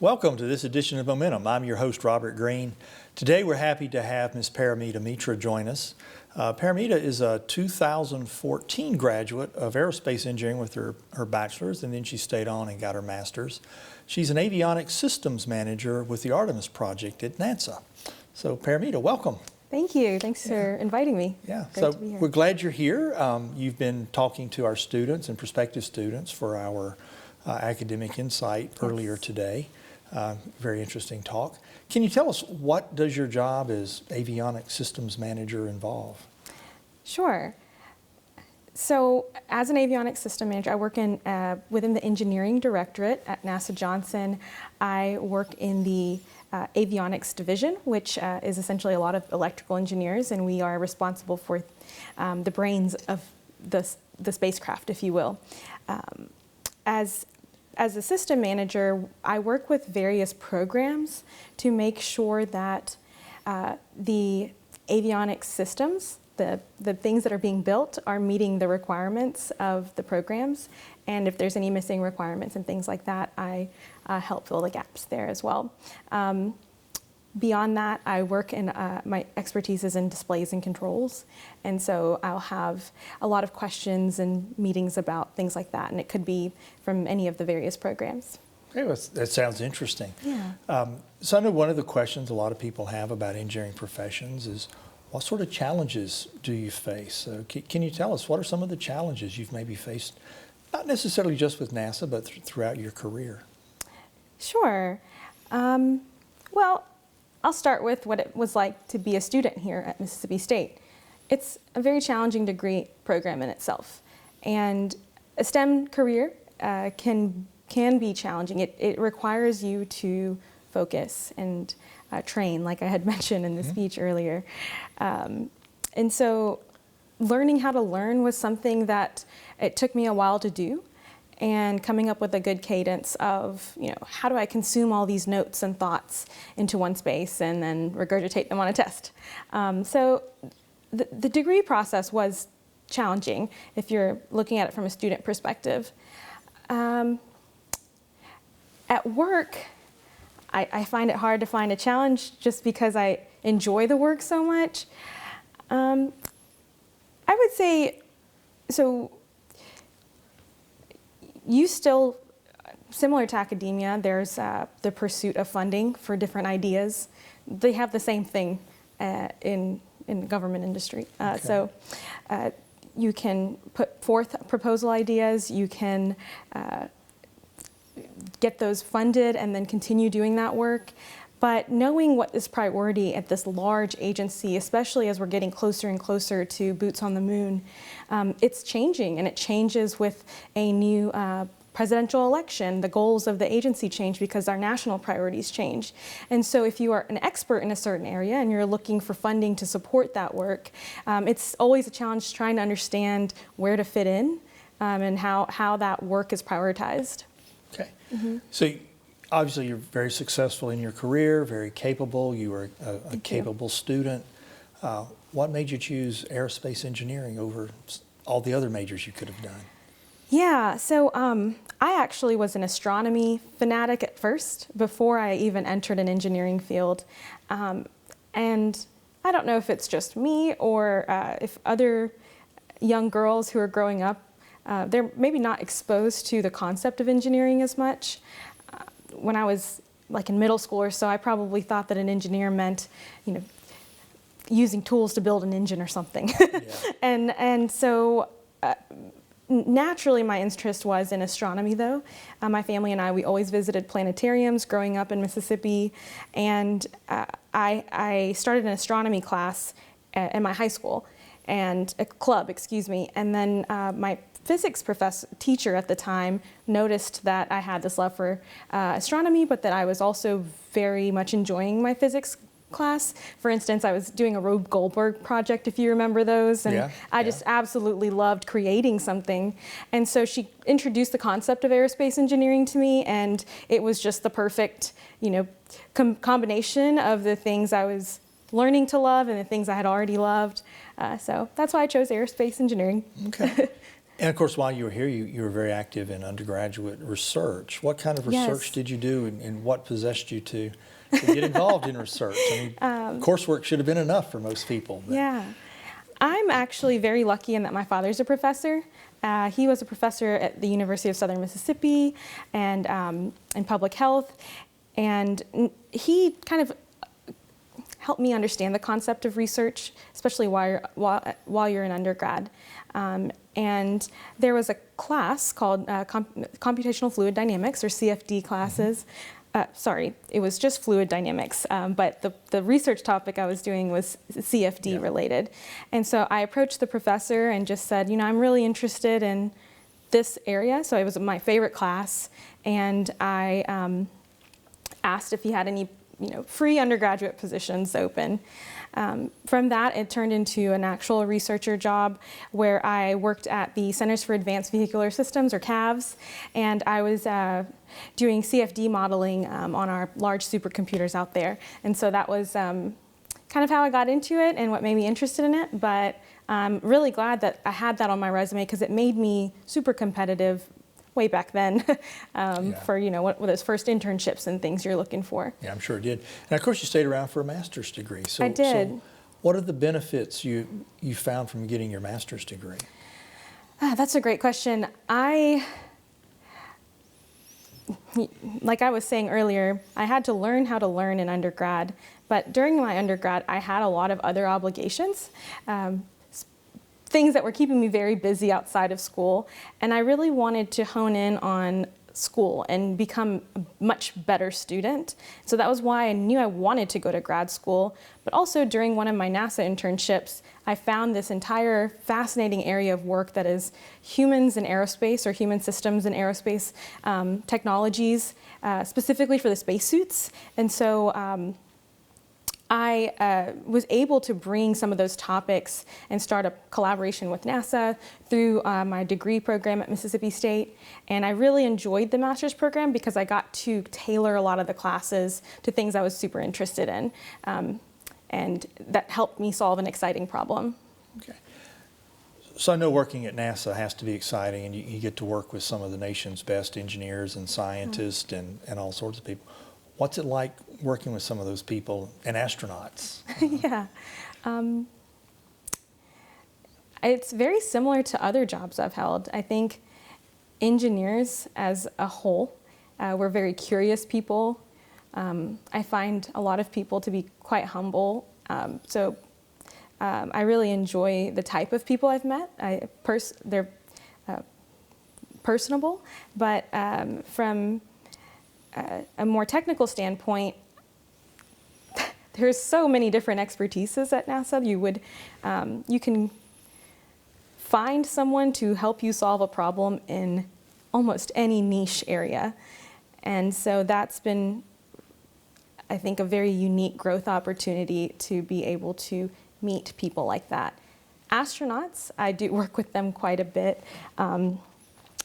Welcome to this edition of Momentum. I'm your host, Robert Green. Today we're happy to have Ms. Paromita Mitra join us. Paromita is a 2014 graduate of Aerospace Engineering with her bachelor's, and then she stayed on and got her master's. She's an Avionics Systems Manager with the Artemis project at NASA. So Paromita, welcome. Thank you. Thanks for inviting me. Yeah, Great so to be here. we're glad you're here. You've been talking to our students and prospective students for our academic insight earlier today. Very interesting talk. Can you tell us, what does your job as Avionics Systems Manager involve? Sure. So as an avionics system manager, I work within the engineering directorate at NASA Johnson. I work in the avionics division, which is essentially a lot of electrical engineers, and we are responsible for the brains of the spacecraft, if you will. As a system manager, I work with various programs to make sure that the avionics systems, the things that are being built, are meeting the requirements of the programs. And if there's any missing requirements and things like that, I help fill the gaps there as well. Beyond that, I work in, my expertise is in displays and controls. And so I'll have a lot of questions and meetings about things like that. And it could be from any of the various programs. Okay, well, that sounds interesting. Yeah. So I know one of the questions a lot of people have about engineering professions is, what sort of challenges do you face? So can you tell us, what are some of the challenges you've maybe faced, not necessarily just with NASA, but throughout your career? Sure. Well, I'll start with what it was like to be a student here at Mississippi State. It's a very challenging degree program in itself. And a STEM career can be challenging. It requires you to focus and train, like I had mentioned in the speech earlier. And so learning how to learn was something that it took me a while to do, and coming up with a good cadence of, how do I consume all these notes and thoughts into one space and then regurgitate them on a test. So the degree process was challenging if you're looking at it from a student perspective. At work, I find it hard to find a challenge just because I enjoy the work so much. I would say, so you still, similar to academia, there's the pursuit of funding for different ideas. They have the same thing in government industry. Okay. So you can put forth proposal ideas, you can get those funded and then continue doing that work. But knowing what is priority at this large agency, especially as we're getting closer and closer to boots on the moon, it's changing, and it changes with a new presidential election. The goals of the agency change because our national priorities change. And so if you are an expert in a certain area and you're looking for funding to support that work, it's always a challenge trying to understand where to fit in and how that work is prioritized. Okay. So obviously you're very successful in your career, very capable. You were a capable student. What made you choose aerospace engineering over all the other majors you could have done? Yeah, so I actually was an astronomy fanatic at first, before I even entered an engineering field. And I don't know if it's just me or if other young girls who are growing up, they're maybe not exposed to the concept of engineering as much. When I was like in middle school or so, I probably thought that an engineer meant, using tools to build an engine or something. Yeah. And so naturally my interest was in astronomy though. My family and I, we always visited planetariums growing up in Mississippi. And I started an astronomy class in my high school, and a club, excuse me. And then my physics teacher at the time noticed that I had this love for astronomy, but that I was also very much enjoying my physics class. For instance, I was doing a Rube Goldberg project, if you remember those, and I just absolutely loved creating something. And so she introduced the concept of aerospace engineering to me, and it was just the perfect, combination of the things I was learning to love and the things I had already loved. So that's why I chose aerospace engineering. Okay. And of course, while you were here, you were very active in undergraduate research. What kind of Yes. research did you do, and what possessed you to get involved in research? I mean, coursework should have been enough for most people. But. Yeah. I'm actually very lucky in that my father's a professor. He was a professor at the University of Southern Mississippi and in public health. And he kind of helped me understand the concept of research, especially while you're in undergrad. And there was a class called Computational Fluid Dynamics, or CFD classes. Sorry, it was just fluid dynamics, but the research topic I was doing was CFD related. And so I approached the professor and just said, I'm really interested in this area. So it was my favorite class. And I asked if he had any free undergraduate positions open. From that, it turned into an actual researcher job where I worked at the Centers for Advanced Vehicular Systems, or CAVS, and I was doing CFD modeling on our large supercomputers out there. And so that was kind of how I got into it and what made me interested in it. But I'm really glad that I had that on my resume because it made me super competitive way back then for what those first internships and things you're looking for. Yeah, I'm sure it did. And of course, you stayed around for a master's degree. So, I did. So what are the benefits you found from getting your master's degree? That's a great question. Like I was saying earlier, I had to learn how to learn in undergrad. But during my undergrad, I had a lot of other obligations. Things that were keeping me very busy outside of school. And I really wanted to hone in on school and become a much better student. So that was why I knew I wanted to go to grad school. But also during one of my NASA internships, I found this entire fascinating area of work that is humans in aerospace, or human systems in aerospace technologies, specifically for the spacesuits. And so I was able to bring some of those topics and start a collaboration with NASA through my degree program at Mississippi State. And I really enjoyed the master's program because I got to tailor a lot of the classes to things I was super interested in. And that helped me solve an exciting problem. Okay. So I know working at NASA has to be exciting, and you get to work with some of the nation's best engineers and scientists and all sorts of people. What's it like working with some of those people and astronauts? Yeah. It's very similar to other jobs I've held. I think engineers as a whole, we're very curious people. I find a lot of people to be quite humble. So I really enjoy the type of people I've met. They're personable, but from a more technical standpoint, there's so many different expertises at NASA. You can find someone to help you solve a problem in almost any niche area. And so that's been, I think, a very unique growth opportunity to be able to meet people like that. Astronauts, I do work with them quite a bit.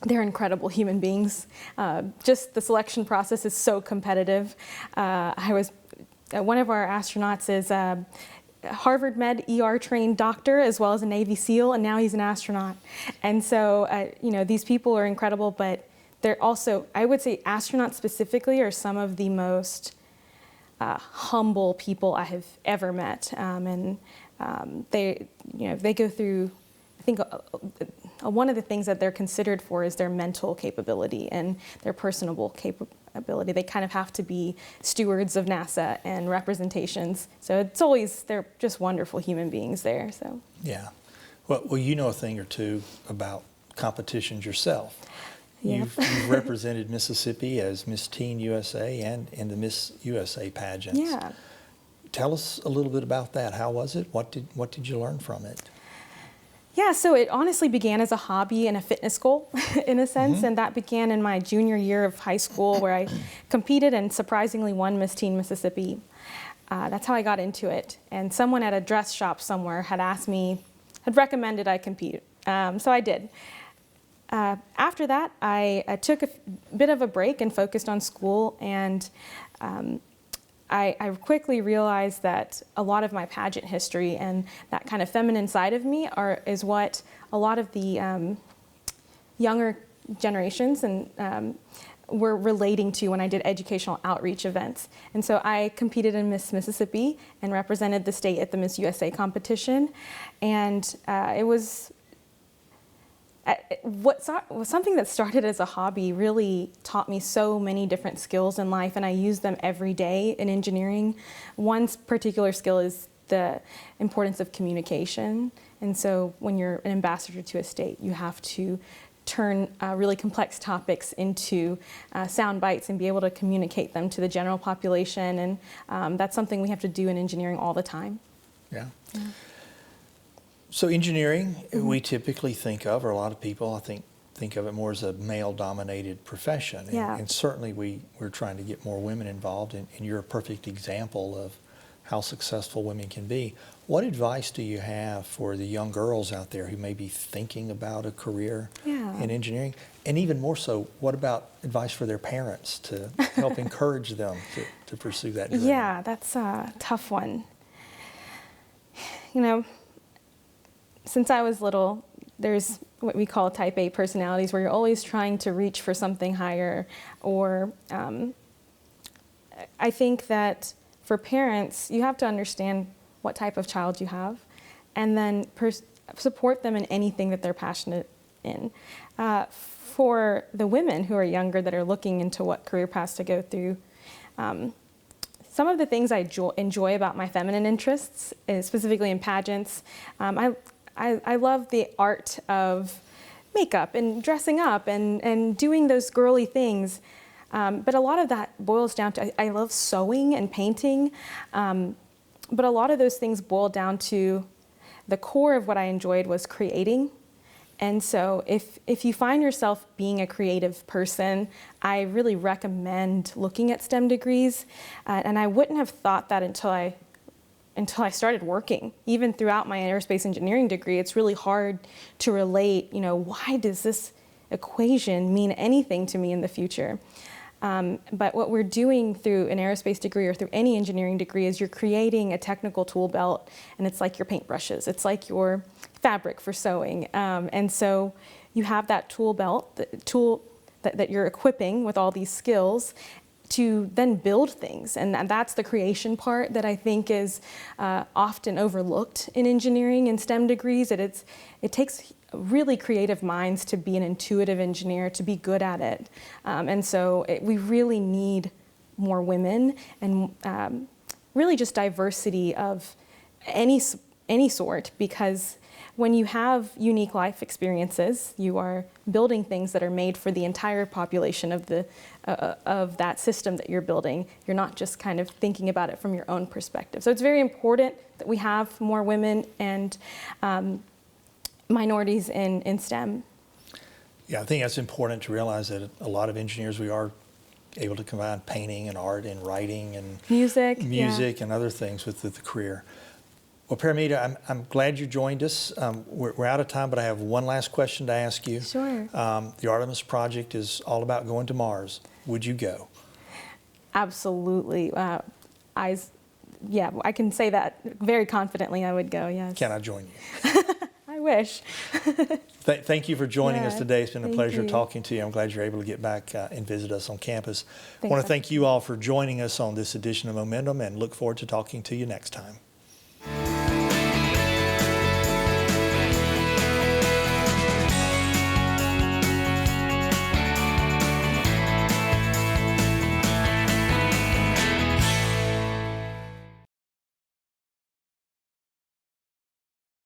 They're incredible human beings. Just the selection process is so competitive. One of our astronauts is a Harvard Med ER trained doctor as well as a Navy SEAL, and now he's an astronaut. And so, these people are incredible, but they're also, I would say astronauts specifically are some of the most humble people I have ever met. They go through, I think, one of the things that they're considered for is their mental capability and their personable capability. They kind of have to be stewards of NASA and representations. So they're just wonderful human beings there. So yeah. Well, you know a thing or two about competitions yourself. Yep. You've represented Mississippi as Miss Teen USA and in the Miss USA pageants. Yeah. Tell us a little bit about that. How was it? What did you learn from it? Yeah, so it honestly began as a hobby and a fitness goal, in a sense, and that began in my junior year of high school, where I competed and surprisingly won Miss Teen Mississippi. That's how I got into it. And someone at a dress shop somewhere had recommended I compete, so I did. After that, I took a bit of a break and focused on school, and I quickly realized that a lot of my pageant history and that kind of feminine side of me is what a lot of the younger generations and were relating to when I did educational outreach events. And so I competed in Miss Mississippi and represented the state at the Miss USA competition. And it was something that started as a hobby really taught me so many different skills in life, and I use them every day in engineering. One particular skill is the importance of communication. And so when you're an ambassador to a state, you have to turn really complex topics into sound bites and be able to communicate them to the general population. And that's something we have to do in engineering all the time. Yeah. So engineering, we typically think of, or a lot of people, I think of it more as a male-dominated profession. And certainly we're trying to get more women involved, and you're a perfect example of how successful women can be. What advice do you have for the young girls out there who may be thinking about a career in engineering? And even more so, what about advice for their parents to help encourage them to pursue that dream? Yeah, that's a tough one. You know, since I was little, there's what we call type A personalities, where you're always trying to reach for something higher. Or I think that for parents, you have to understand what type of child you have, and then support them in anything that they're passionate in. For the women who are younger that are looking into what career paths to go through, some of the things I enjoy about my feminine interests, specifically in pageants, I love the art of makeup and dressing up and doing those girly things. But a lot of that boils down to, I love sewing and painting, but a lot of those things boil down to the core of what I enjoyed was creating. And so if you find yourself being a creative person, I really recommend looking at STEM degrees. And I wouldn't have thought that until I started working. Even throughout my aerospace engineering degree, it's really hard to relate, why does this equation mean anything to me in the future? But what we're doing through an aerospace degree or through any engineering degree is you're creating a technical tool belt, and it's like your paintbrushes. It's like your fabric for sewing. And so you have that tool belt, the tool that you're equipping with all these skills to then build things. And that's the creation part that I think is often overlooked in engineering and STEM degrees. It takes really creative minds to be an intuitive engineer, to be good at it. And so we really need more women and really just diversity of any sort, because when you have unique life experiences, you are building things that are made for the entire population of that system that you're building. You're not just kind of thinking about it from your own perspective. So it's very important that we have more women and minorities in STEM. Yeah, I think that's important to realize that a lot of engineers, we are able to combine painting and art and writing and music and other things with the career. Well, Paromita, I'm glad you joined us. We're out of time, but I have one last question to ask you. Sure. The Artemis project is all about going to Mars. Would you go? Absolutely. I can say that very confidently. I would go, yes. Can I join you? I wish. Thank you for joining us today. It's been a pleasure you. talking to you. I'm glad you're able to get back and visit us on campus. I Thanks. want to thank you all for joining us on this edition of Momentum, and look forward to talking to you next time.